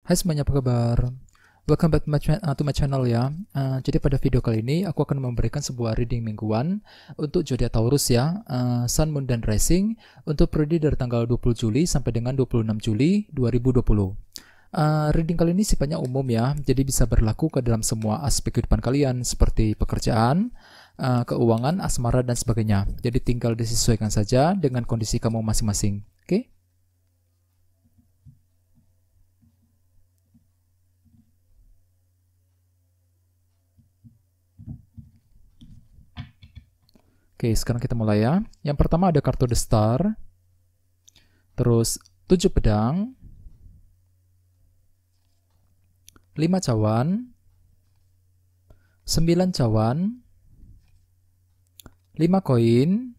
Hai semuanya, apa kabar? Welcome back to my channel ya. Jadi pada video kali ini aku akan memberikan sebuah reading mingguan untuk zodiak Taurus ya, Sun, Moon, dan Rising untuk periode dari tanggal 20 Juli sampai dengan 26 Juli 2020. Reading kali ini sifatnya umum ya, jadi bisa berlaku ke dalam semua aspek kehidupan kalian seperti pekerjaan, keuangan, asmara, dan sebagainya. Jadi tinggal disesuaikan saja dengan kondisi kamu masing-masing. Oke? Oke, sekarang kita mulai ya. Yang pertama ada kartu The Star, terus 7 pedang, 5 cawan, 9 cawan, 5 koin,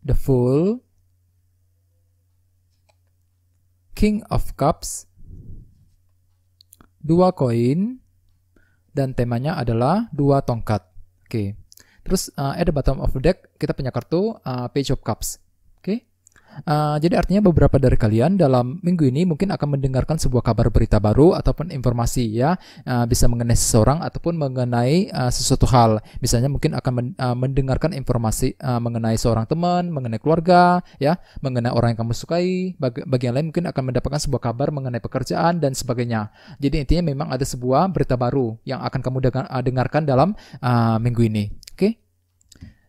The Fool, King of Cups, 2 koin, dan temanya adalah 2 tongkat. Oke. Terus at the bottom of the deck kita punya kartu Page of Cups. Oke. Jadi artinya beberapa dari kalian dalam minggu ini mungkin akan mendengarkan sebuah kabar berita baru ataupun informasi ya, bisa mengenai seseorang ataupun mengenai sesuatu hal. Misalnya mungkin akan mendengarkan informasi mengenai seorang teman, mengenai keluarga, ya, mengenai orang yang kamu sukai. Bagi yang lain mungkin akan mendapatkan sebuah kabar mengenai pekerjaan dan sebagainya. Jadi intinya memang ada sebuah berita baru yang akan kamu dengarkan dalam minggu ini. Oke.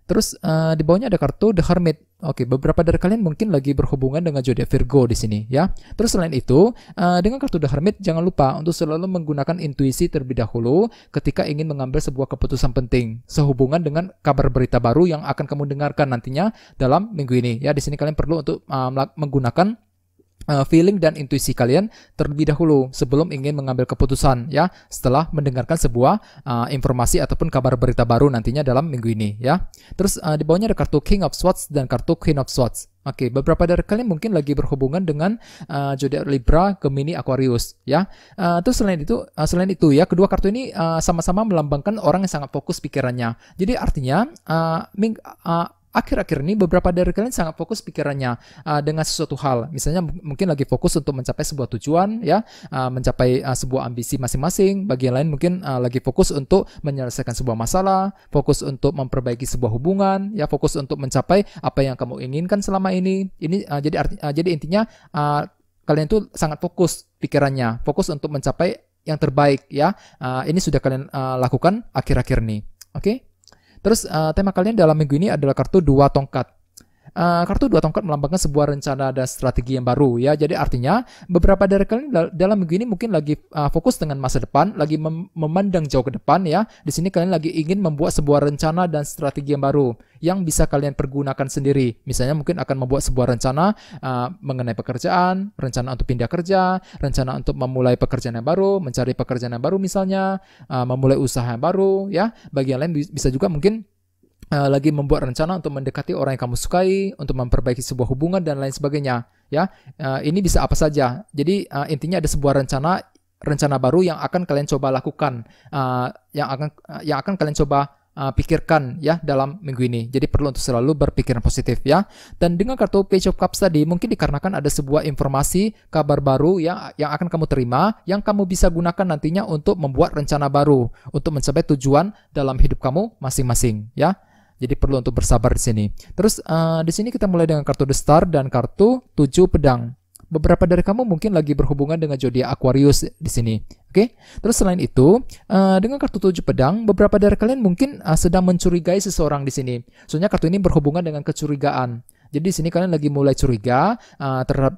Terus di bawahnya ada kartu The Hermit. Oke, beberapa dari kalian mungkin lagi berhubungan dengan zodiak Virgo di sini ya. Terus selain itu, dengan kartu The Hermit jangan lupa untuk selalu menggunakan intuisi terlebih dahulu ketika ingin mengambil sebuah keputusan penting sehubungan dengan kabar berita baru yang akan kamu dengarkan nantinya dalam minggu ini ya. Di sini kalian perlu untuk menggunakan feeling dan intuisi kalian terlebih dahulu sebelum ingin mengambil keputusan ya, setelah mendengarkan sebuah informasi ataupun kabar berita baru nantinya dalam minggu ini ya. Terus di bawahnya ada kartu King of Swords dan kartu Queen of Swords. Oke, beberapa dari kalian mungkin lagi berhubungan dengan zodiak Libra, Gemini, Aquarius ya. Terus selain itu ya, kedua kartu ini sama-sama melambangkan orang yang sangat fokus pikirannya. Jadi artinya akhir-akhir ini beberapa dari kalian sangat fokus pikirannya dengan sesuatu hal. Misalnya mungkin lagi fokus untuk mencapai sebuah tujuan ya, mencapai sebuah ambisi masing-masing. Bagi yang lain mungkin lagi fokus untuk menyelesaikan sebuah masalah, fokus untuk memperbaiki sebuah hubungan, ya, fokus untuk mencapai apa yang kamu inginkan selama ini. Ini jadi intinya kalian itu sangat fokus pikirannya, fokus untuk mencapai yang terbaik ya. Ini sudah kalian lakukan akhir-akhir ini. Oke? Terus tema kalian dalam minggu ini adalah kartu 2 tongkat. Kartu 2 tongkat melambangkan sebuah rencana dan strategi yang baru ya. Jadi artinya beberapa dari kalian dalam minggu ini mungkin lagi fokus dengan masa depan, lagi memandang jauh ke depan ya. Di sini kalian lagi ingin membuat sebuah rencana dan strategi yang baru yang bisa kalian pergunakan sendiri. Misalnya mungkin akan membuat sebuah rencana mengenai pekerjaan, rencana untuk pindah kerja, rencana untuk memulai pekerjaan yang baru, mencari pekerjaan yang baru misalnya, memulai usaha yang baru ya. Bagi yang lain bisa juga mungkin lagi membuat rencana untuk mendekati orang yang kamu sukai, untuk memperbaiki sebuah hubungan dan lain sebagainya ya. Ini bisa apa saja. Jadi intinya ada sebuah rencana baru yang akan kalian coba lakukan, yang akan kalian coba pikirkan ya dalam minggu ini. Jadi perlu untuk selalu berpikiran positif ya. Dan dengan kartu Page of Cups tadi mungkin dikarenakan ada sebuah informasi kabar baru yang akan kamu terima, yang kamu bisa gunakan nantinya untuk membuat rencana baru untuk mencapai tujuan dalam hidup kamu masing-masing ya. Jadi perlu untuk bersabar di sini. Terus di sini kita mulai dengan kartu The Star dan kartu 7 pedang. Beberapa dari kamu mungkin lagi berhubungan dengan zodiak Aquarius di sini. Oke. Terus selain itu, dengan kartu 7 pedang, beberapa dari kalian mungkin sedang mencurigai seseorang di sini. Soalnya kartu ini berhubungan dengan kecurigaan. Jadi di sini kalian lagi mulai curiga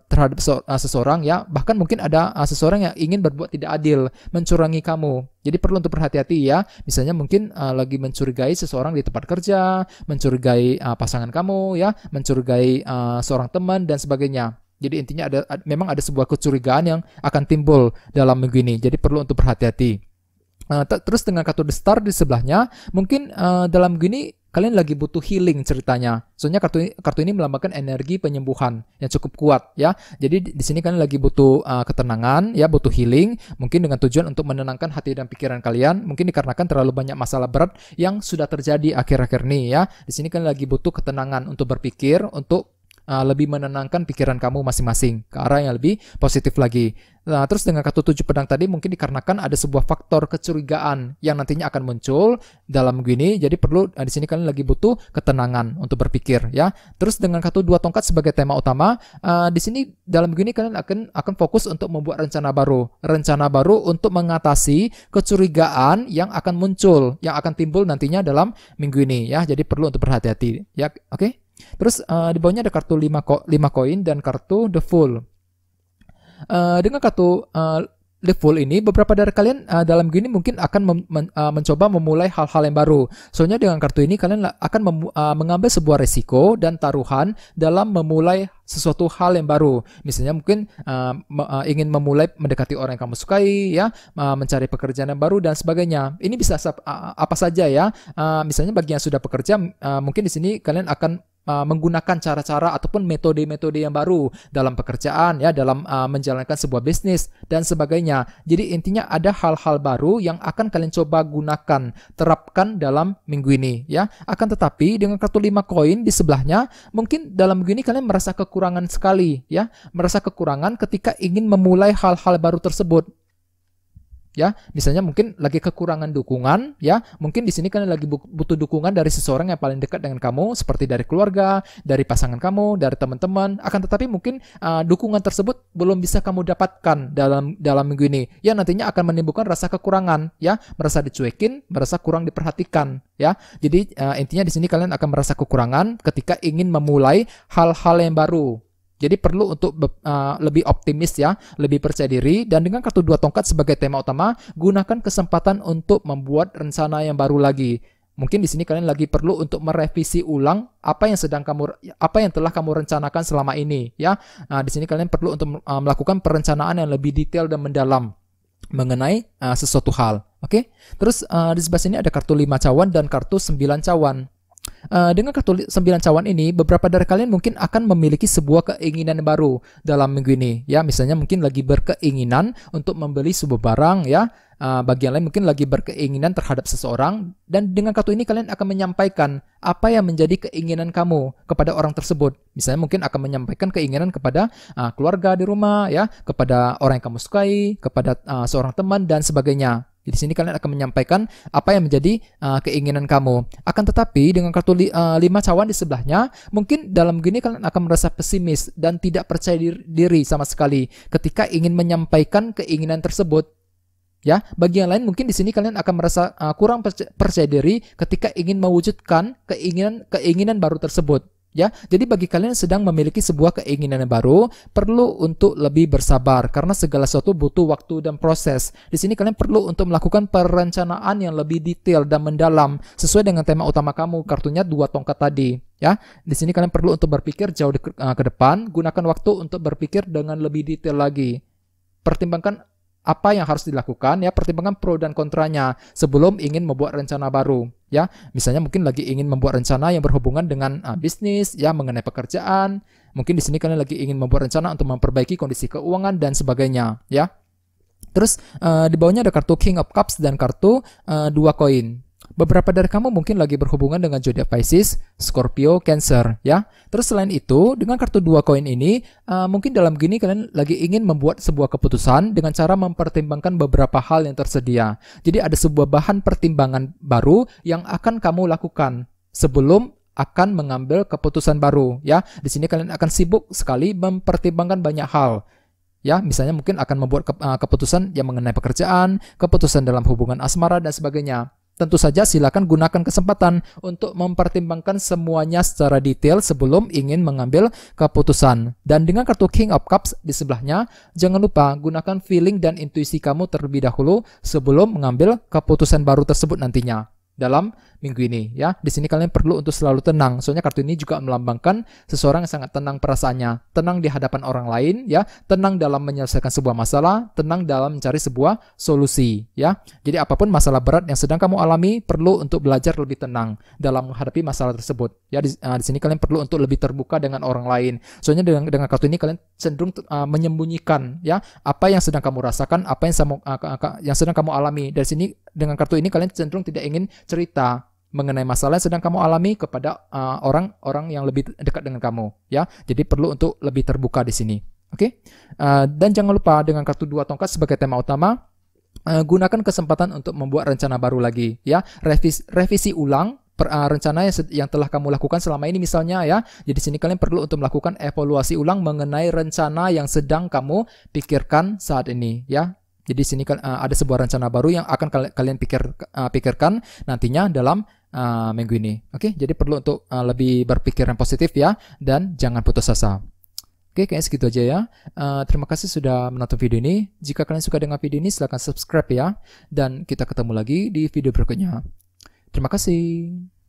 terhadap seseorang ya. Bahkan mungkin ada seseorang yang ingin berbuat tidak adil, mencurangi kamu. Jadi perlu untuk berhati-hati ya. Misalnya mungkin lagi mencurigai seseorang di tempat kerja, mencurigai pasangan kamu ya, mencurigai seorang teman dan sebagainya. Jadi intinya memang ada sebuah kecurigaan yang akan timbul dalam minggu ini. Jadi perlu untuk berhati-hati. Terus dengan kartu The Star di sebelahnya, mungkin dalam minggu ini kalian lagi butuh healing ceritanya. Soalnya kartu ini melambangkan energi penyembuhan yang cukup kuat ya. Jadi di sini kalian lagi butuh ketenangan ya, butuh healing, mungkin dengan tujuan untuk menenangkan hati dan pikiran kalian. Mungkin dikarenakan terlalu banyak masalah berat yang sudah terjadi akhir-akhir ini ya. Di sini kalian lagi butuh ketenangan untuk berpikir, untuk lebih menenangkan pikiran kamu masing-masing ke arah yang lebih positif lagi. Nah, terus dengan kartu 7 pedang tadi mungkin dikarenakan ada sebuah faktor kecurigaan yang nantinya akan muncul dalam minggu ini. Jadi perlu di sini kalian lagi butuh ketenangan untuk berpikir ya. Terus dengan kartu 2 tongkat sebagai tema utama, di sini dalam minggu ini kalian akan fokus untuk membuat rencana baru untuk mengatasi kecurigaan yang akan muncul, yang akan timbul nantinya dalam minggu ini ya. Jadi perlu untuk berhati-hati ya. Oke. Terus di bawahnya ada kartu 5 koin dan kartu The Fool. Dengan kartu The Fool ini, beberapa dari kalian dalam gini mungkin akan mencoba memulai hal-hal yang baru. Soalnya dengan kartu ini kalian akan mengambil sebuah resiko dan taruhan dalam memulai sesuatu hal yang baru. Misalnya mungkin ingin memulai mendekati orang yang kamu sukai, ya, mencari pekerjaan yang baru dan sebagainya. Ini bisa apa saja ya. Misalnya bagi yang sudah bekerja, mungkin di sini kalian akan menggunakan cara-cara ataupun metode-metode yang baru dalam pekerjaan ya, dalam menjalankan sebuah bisnis dan sebagainya. Jadi intinya ada hal-hal baru yang akan kalian coba gunakan, terapkan dalam minggu ini ya. Akan tetapi dengan kartu 5 koin di sebelahnya, mungkin dalam minggu ini kalian merasa kekurangan sekali ya, merasa kekurangan ketika ingin memulai hal-hal baru tersebut. Ya, misalnya mungkin lagi kekurangan dukungan, ya, mungkin di sini kalian lagi butuh dukungan dari seseorang yang paling dekat dengan kamu, seperti dari keluarga, dari pasangan kamu, dari teman-teman. Akan tetapi mungkin dukungan tersebut belum bisa kamu dapatkan dalam minggu ini. Ya, nantinya akan menimbulkan rasa kekurangan, ya, merasa dicuekin, merasa kurang diperhatikan, ya. Jadi intinya di sini kalian akan merasa kekurangan ketika ingin memulai hal-hal yang baru. Jadi perlu untuk lebih optimis ya, lebih percaya diri, dan dengan kartu 2 tongkat sebagai tema utama, gunakan kesempatan untuk membuat rencana yang baru lagi. Mungkin di sini kalian lagi perlu untuk merevisi ulang apa yang telah kamu rencanakan selama ini ya. Nah, di sini kalian perlu untuk melakukan perencanaan yang lebih detail dan mendalam mengenai sesuatu hal. Oke. Terus di sebelah sini ada kartu 5 cawan dan kartu 9 cawan. Dengan kartu 9 cawan ini, beberapa dari kalian mungkin akan memiliki sebuah keinginan baru dalam minggu ini ya. Misalnya mungkin lagi berkeinginan untuk membeli sebuah barang ya. Bagi yang lain mungkin lagi berkeinginan terhadap seseorang, dan dengan kartu ini kalian akan menyampaikan apa yang menjadi keinginan kamu kepada orang tersebut. Misalnya mungkin akan menyampaikan keinginan kepada keluarga di rumah ya, kepada orang yang kamu sukai, kepada seorang teman dan sebagainya. Di sini kalian akan menyampaikan apa yang menjadi keinginan kamu. Akan tetapi dengan kartu 5 cawan di sebelahnya, mungkin dalam gini kalian akan merasa pesimis dan tidak percaya diri sama sekali ketika ingin menyampaikan keinginan tersebut. Ya, bagi yang lain mungkin di sini kalian akan merasa kurang percaya diri ketika ingin mewujudkan keinginan baru tersebut. Ya, jadi bagi kalian yang sedang memiliki sebuah keinginan yang baru, perlu untuk lebih bersabar karena segala sesuatu butuh waktu dan proses. Di sini kalian perlu untuk melakukan perencanaan yang lebih detail dan mendalam sesuai dengan tema utama kamu, kartunya 2 tongkat tadi. Ya, di sini kalian perlu untuk berpikir jauh ke depan, gunakan waktu untuk berpikir dengan lebih detail lagi. Pertimbangkan apa yang harus dilakukan ya, pertimbangkan pro dan kontranya sebelum ingin membuat rencana baru ya. Misalnya mungkin lagi ingin membuat rencana yang berhubungan dengan bisnis ya, mengenai pekerjaan. Mungkin di sini kalian lagi ingin membuat rencana untuk memperbaiki kondisi keuangan dan sebagainya ya. Terus di bawahnya ada kartu King of Cups dan kartu 2 koin. Beberapa dari kamu mungkin lagi berhubungan dengan zodiak Pisces, Scorpio, Cancer ya. Terus selain itu, dengan kartu 2 koin ini, mungkin dalam gini kalian lagi ingin membuat sebuah keputusan dengan cara mempertimbangkan beberapa hal yang tersedia. Jadi ada sebuah bahan pertimbangan baru yang akan kamu lakukan sebelum akan mengambil keputusan baru ya. Di sini kalian akan sibuk sekali mempertimbangkan banyak hal. Ya, misalnya mungkin akan membuat keputusan yang mengenai pekerjaan, keputusan dalam hubungan asmara dan sebagainya. Tentu saja silakan gunakan kesempatan untuk mempertimbangkan semuanya secara detail sebelum ingin mengambil keputusan. Dan dengan kartu King of Cups di sebelahnya, jangan lupa gunakan feeling dan intuisi kamu terlebih dahulu sebelum mengambil keputusan baru tersebut nantinya dalam minggu ini ya. Di sini kalian perlu untuk selalu tenang. Soalnya kartu ini juga melambangkan seseorang yang sangat tenang perasaannya, tenang di hadapan orang lain ya, tenang dalam menyelesaikan sebuah masalah, tenang dalam mencari sebuah solusi ya. Jadi apapun masalah berat yang sedang kamu alami, perlu untuk belajar lebih tenang dalam menghadapi masalah tersebut. Ya, di sini kalian perlu untuk lebih terbuka dengan orang lain. Soalnya dengan kartu ini kalian cenderung menyembunyikan ya apa yang sedang kamu rasakan, apa yang sedang kamu alami. Dari sini dengan kartu ini kalian cenderung tidak ingin cerita mengenai masalah yang sedang kamu alami kepada orang-orang yang lebih dekat dengan kamu, ya. Jadi perlu untuk lebih terbuka di sini. Oke. Dan jangan lupa dengan kartu 2 tongkat sebagai tema utama, gunakan kesempatan untuk membuat rencana baru lagi, ya. Revisi ulang rencana yang telah kamu lakukan selama ini misalnya, ya. Jadi sini kalian perlu untuk melakukan evaluasi ulang mengenai rencana yang sedang kamu pikirkan saat ini, ya. Jadi sini ada sebuah rencana baru yang akan kalian pikirkan nantinya dalam minggu ini. Oke, jadi perlu untuk lebih berpikir yang positif, ya, dan jangan putus asa. Oke, kayaknya segitu aja, ya. Terima kasih sudah menonton video ini. Jika kalian suka dengan video ini, silahkan subscribe, ya. Dan kita ketemu lagi di video berikutnya. Terima kasih.